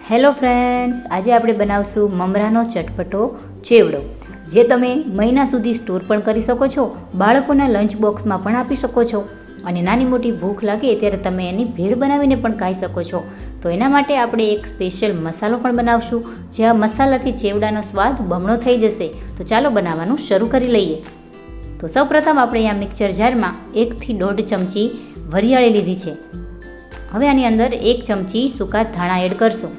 Hello friends, આજે આપણે બનાવશું મમરાનો ચટપટો ચેવડો, જે તમે મહિના સુધી સ્ટોર પણ કરી શકો છો, બાળકોના લંચ બોક્સમાં પણ આપી શકો છો અને નાની મોટી ભૂખ લાગે ત્યારે તમે એની ભેળ બનાવીને પણ ખાઈ શકો છો. તો એના માટે આપણે એક સ્પેશિયલ મસાલો પણ બનાવશું, જે આ મસાલાથી ચેવડાનો સ્વાદ બમણો થઈ જશે. તો ચાલો બનાવવાનું શરૂ કરી લઈએ. તો સૌપ્રથમ આપણે અહીંયા મિક્સર જારમાં 1 થી 1.5 ચમચી વરિયાળી લીધી છે. હવે આની અંદર 1 ચમચી સૂકા ધાણા એડ કરશું.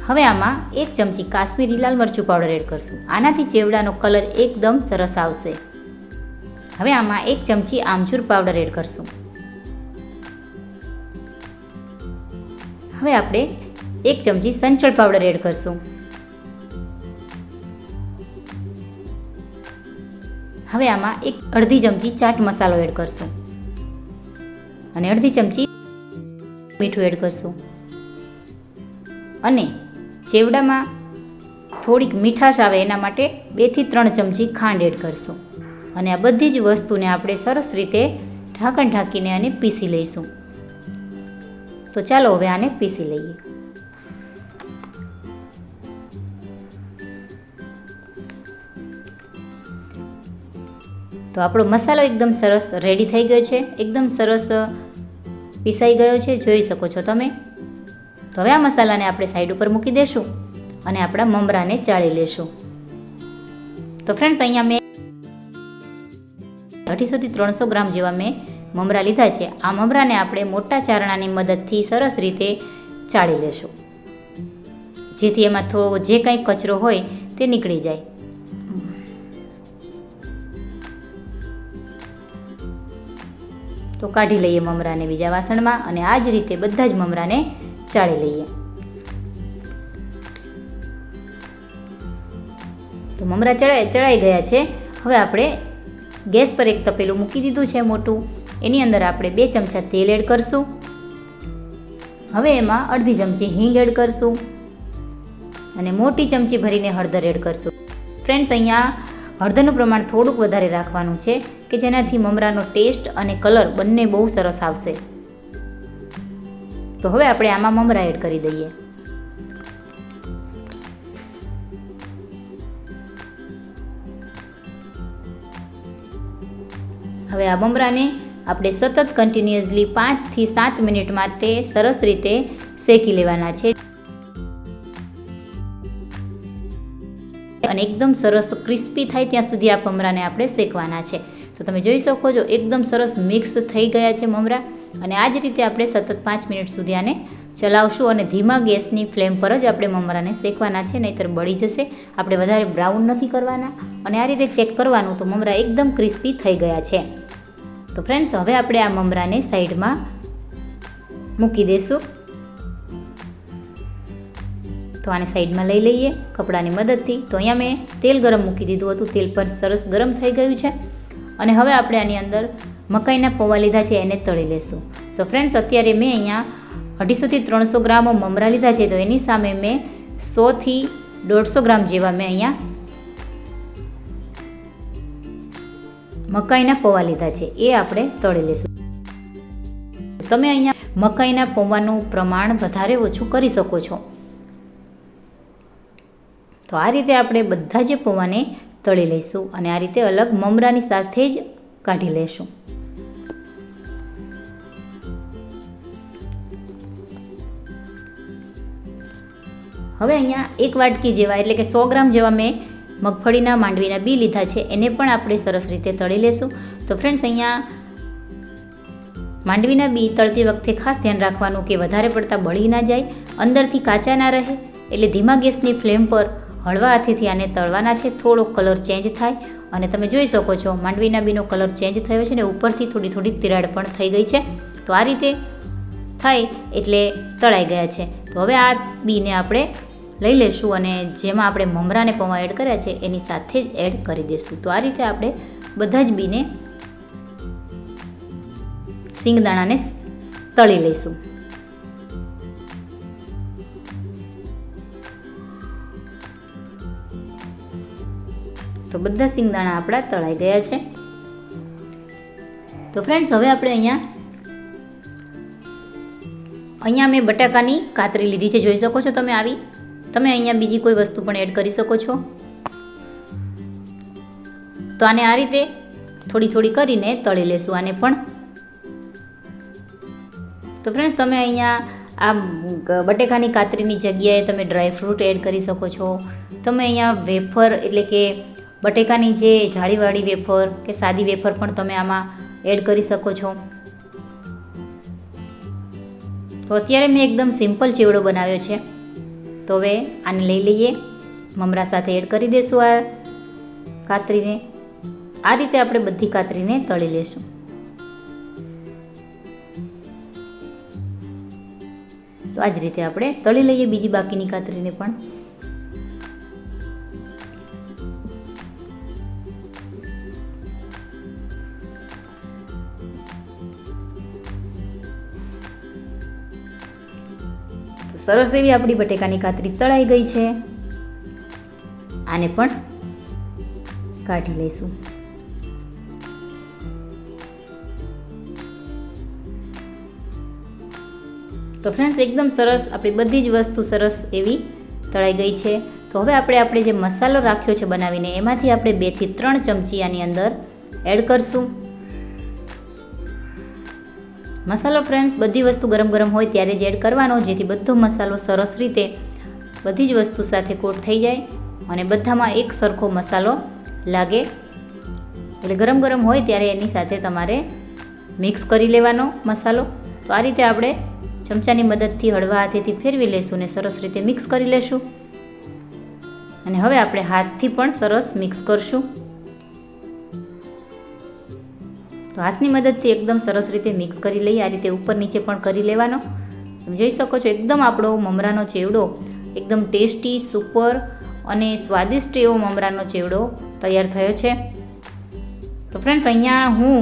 હવે આમાં 1 ચમચી કાશ્મીરી લાલ મરચું પાવડર એડ કરશું. આનાથી ચેવડાનો કલર એકદમ સરસ આવશે. હવે આમાં 1 ચમચી આમચૂર પાવડર એડ કરશું. હવે આપણે 1 ચમચી સંચળ પાવડર એડ કરશું. હવે આમાં અડધી ચમચી ચાટ મસાલો એડ કરશું અને અડધી ચમચી મીઠું એડ કરશું. અને ચેવડામાં થોડીક મીઠાશ આવે એના માટે 2 થી 3 ચમચી ખાંડ એડ કરશું. અને આ બધી જ વસ્તુને આપણે સરસ રીતે ઢાંકણ ઢાંકીને આને પીસી લઈશું. તો ચાલો હવે આને પીસી લઈએ. તો આપણો મસાલો એકદમ સરસ રેડી થઈ ગયો છે, એકદમ સરસ પીસાઈ ગયો છે, જોઈ શકો છો તમે. તો હવે આ મસાલાને આપણે સાઈડ ઉપર મૂકી દઈશું અને આપણા મમરાને ચાળી લેશું. તો ફ્રેન્ડ્સ, અહીંયા મેં 250 થી 300 ગ્રામ જેવા મેં મમરા લીધા છે. આ મમરાને આપણે મોટા ચારણાની મદદથી સરસ રીતે ચાળી લેશું, જેથી એમાં થોડો જે કંઈ કચરો હોય તે નીકળી જાય. તો કાઢી લઈએ મમરાને બીજા વાસણમાં અને આ જ રીતે બધા જ મમરાને ચાળી લઈએ. તો મમરા ચડાઈ ગયા છે. હવે આપણે ગેસ પર એક તપેલું મૂકી દીધું છે મોટું. એની અંદર આપણે 2 ચમચા તેલ એડ કરશું. હવે એમાં અડધી ચમચી હિંગ એડ કરશું અને મોટી ચમચી ભરીને હળદર એડ કરશું. ફ્રેન્ડ્સ, અહીંયા હળદરનું પ્રમાણ થોડુંક વધારે રાખવાનું છે કે જેનાથી મમરાનો ટેસ્ટ અને કલર બંને બહુ સરસ આવશે. તો હવે આપણે આમાં મમરા એડ કરી દઈએ. હવે આ મમરાને આપણે સતત કન્ટિન્યુઅસલી 5 થી 7 મિનિટ માટે સરસ રીતે શેકી લેવાના છે અને એકદમ સરસ ક્રિસ્પી થાય ત્યાં સુધી આ મમરાને આપણે શેકવાના છે. તો તમે જોઈ શકો છો એકદમ સરસ મિક્સ થઈ ગયા છે મમરા. અને આ જ રીતે આપણે સતત 5 મિનિટ સુધી આને ચલાવશું અને ધીમા ગેસની ફ્લેમ પર જ આપણે મમરાને શેકવાના છે, નહીંતર બળી જશે. આપણે વધારે બ્રાઉન નથી કરવાના. અને આ રીતે ચેક કરવાનું તો મમરા એકદમ ક્રિસ્પી થઈ ગયા છે. તો ફ્રેન્ડ્સ, હવે આપણે આ મમરાને સાઈડમાં મૂકી દઈશું. તો આને સાઈડમાં લઈ લઈએ કપડાની મદદથી. તો અહીંયા મેં તેલ ગરમ મૂકી દીધું હતું. તેલ પર સરસ ગરમ થઈ ગયું છે. અને હવે આપણે આની અંદર મકાઈના પૌવા લીધા છે, એને તળી લેશું. તો ફ્રેન્ડ્સ, અત્યારે મેં અહીંયા 250 થી 300 ગ્રામ મમરા લીધા છે. તો એની સામે મેં 100 થી 150 ગ્રામ જેવા મેં અહીંયા મકાઈના પૌવા લીધા છે, એ આપણે તળી લેશું. તમે અહીંયા મકાઈના પૌવાનું પ્રમાણ વધારે ઓછું કરી શકો છો. તો આ રીતે આપણે બધા જ પૌવાને તળી લઈશું અને આ રીતે અલગ મમરાની સાથે જ કાઢી લઈશું. હવે અહીંયા 1 વાટકી જેવા એટલે કે 100 ગ્રામ જેવા મેં મગફળીના માંડવીના બી લીધા છે, એને પણ આપણે સરસ રીતે તળી લેશું. તો ફ્રેન્ડ્સ, અહીંયા માંડવીના બી તળતી વખતે ખાસ ધ્યાન રાખવાનું કે વધારે પડતા બળી ના જાય, અંદરથી કાચા ના રહે. એટલે ધીમા ગેસની ફ્લેમ પર હળવા હાથેથી આને તળવાના છે. થોડો કલર ચેન્જ થાય અને તમે જોઈ શકો છો માંડવીના બીનો કલર ચેન્જ થયો છે ને ઉપરથી થોડી થોડી તિરાડ પણ થઈ ગઈ છે. તો આ રીતે થાય એટલે તળાઈ ગયા છે. તો હવે આ બીને આપણે લઈ લઈશું અને જેમાં આપણે મમરાને પૌવા એડ કર્યા છે એની સાથે જ એડ કરી દઈશું. તો આ રીતે આપણે બધા જ બીને સિંગદાણાને તળી લઈશું. તો બધા સિંગદાણા આપણા તળાઈ ગયા છે. તો ફ્રેન્ડ્સ, હવે આપણે અહીંયા અહીંયા મેં બટાકાની કાતરી લીધી છે, જોઈ શકો છો તમે આવી. તમે અહીંયા બીજી કોઈ વસ્તુ પણ એડ કરી શકો છો. તો આને આ રીતે થોડી થોડી કરીને તળી લેશું આને પણ. તો ફ્રેન્ડ્સ તમે અહીંયા આ બટેકાની કાતરીની જગ્યાએ તમે ડ્રાયફ્રૂટ એડ કરી શકો છો. તમે અહીંયા વેફર એટલે કે બટેકાની જે જાળીવાળી વેફર કે સાદી વેફર પણ તમે આમાં એડ કરી શકો છો. તો અત્યારે મેં એકદમ સિમ્પલ ચેવડો બનાવ્યો છે. તો હવે આને લઈ લઈએ, મમરા સાથે એડ કરી દઈશું આ કાતરીને. આ રીતે આપણે બધી કાતરીને તળી લેશું. તો આ જ રીતે આપણે તળી લઈએ બીજી બાકીની કાતરીને પણ. તો સરસ એવી આપણી બટેકાની કાતરી તળાઈ ગઈ છે. આને પણ કાઢી લઈશું. તો ફ્રેન્ડ્સ એકદમ સરસ આપણી બધી જ વસ્તુ સરસ એવી તળાઈ ગઈ છે. તો હવે આપણે જે મસાલો રાખ્યો છે બનાવીને એમાંથી આપણે 2 થી 3 ચમચી આની અંદર એડ કરશું. મસાલો ફ્રેન્ડ્સ બધી વસ્તુ ગરમ ગરમ હોય ત્યારે જ એડ કરવાનો, જેથી બધો મસાલો સરસ રીતે બધી જ વસ્તુ સાથે કોટ થઈ જાય અને બધામાં એક સરખો મસાલો લાગે. એટલે ગરમ ગરમ હોય ત્યારે એની સાથે તમારે મિક્સ કરી લેવાનો મસાલો. તો આ રીતે આપણે ચમચાની મદદથી હળવા હાથેથી ફેરવી લઈશું ને સરસ રીતે મિક્સ કરી લેશું. અને હવે આપણે હાથથી પણ સરસ મિક્સ કરશું. તો હાથની મદદથી એકદમ સરસ રીતે મિક્સ કરી લઈએ. આ રીતે ઉપર નીચે પણ કરી લેવાનો. તમે જોઈ શકો છો એકદમ આપણો મમરાનો ચેવડો એકદમ ટેસ્ટી, સુપર અને સ્વાદિષ્ટ એવો મમરાનો ચેવડો તૈયાર થયો છે. તો ફ્રેન્ડ્સ અહીંયા હું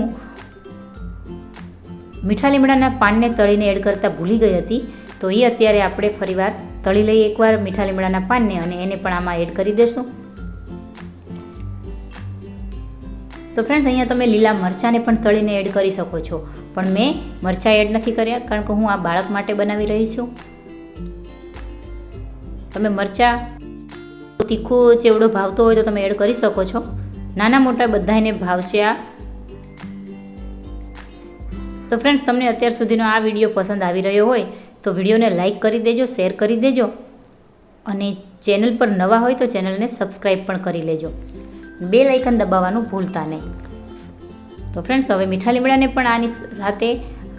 મીઠા લીમડાના પાનને તળીને એડ કરતાં ભૂલી ગઈ હતી. તો એ અત્યારે આપણે ફરીવાર તળી લઈએ એકવાર મીઠા લીમડાના પાનને અને એને પણ આમાં એડ કરી દઈશું. તો ફ્રેન્ડ્સ અહીંયા તમે લીલા મરચાંને પણ તળીને એડ કરી શકો છો, પણ મેં મરચાં એડ નથી કર્યા કારણ કે હું આ બાળક માટે બનાવી રહી છું. તમે મરચાં તીખું ચેવડો ભાવતો હોય તો તમે એડ કરી શકો છો. નાના મોટા બધાને ભાવશે આ. તો ફ્રેન્ડ્સ તમને અત્યાર સુધીનો આ વિડીયો પસંદ આવી રહ્યો હોય તો વિડીયોને લાઇક કરી દેજો, શેર કરી દેજો અને ચેનલ પર નવા હોય તો ચેનલને સબસ્ક્રાઈબ પણ કરી લેજો. બેલ આઇકન દબાવવાનું ભૂલતા નહીં. તો ફ્રેન્ડ્સ હવે મીઠા લીમડાને પણ આની સાથે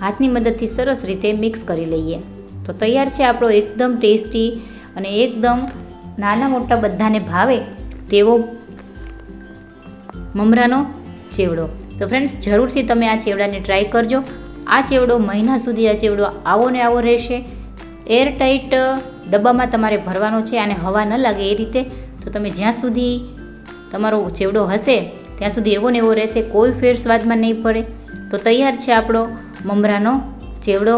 હાથની મદદથી સરસ રીતે મિક્સ કરી લઈએ. તો તૈયાર છે આપણો એકદમ ટેસ્ટી અને એકદમ નાના મોટા બધાને ભાવે તેવો મમરાનો ચેવડો. તો ફ્રેન્ડ્સ જરૂરથી તમે આ ચેવડાને ટ્રાય કરજો. આ ચેવડો મહિના સુધી આ ચેવડો આવો ને આવો રહેશે. એરટાઈટ ડબ્બામાં તમારે ભરવાનો છે અને હવા ન લાગે એ રીતે. તો તમે જ્યાં સુધી તમારો ચેવડો હશે ત્યાં સુધી એવો ને એવો રહેશે, કોઈ ફેર સ્વાદમાં નહીં પડે. તો તૈયાર છે આપણો મમરાનો ચેવડો.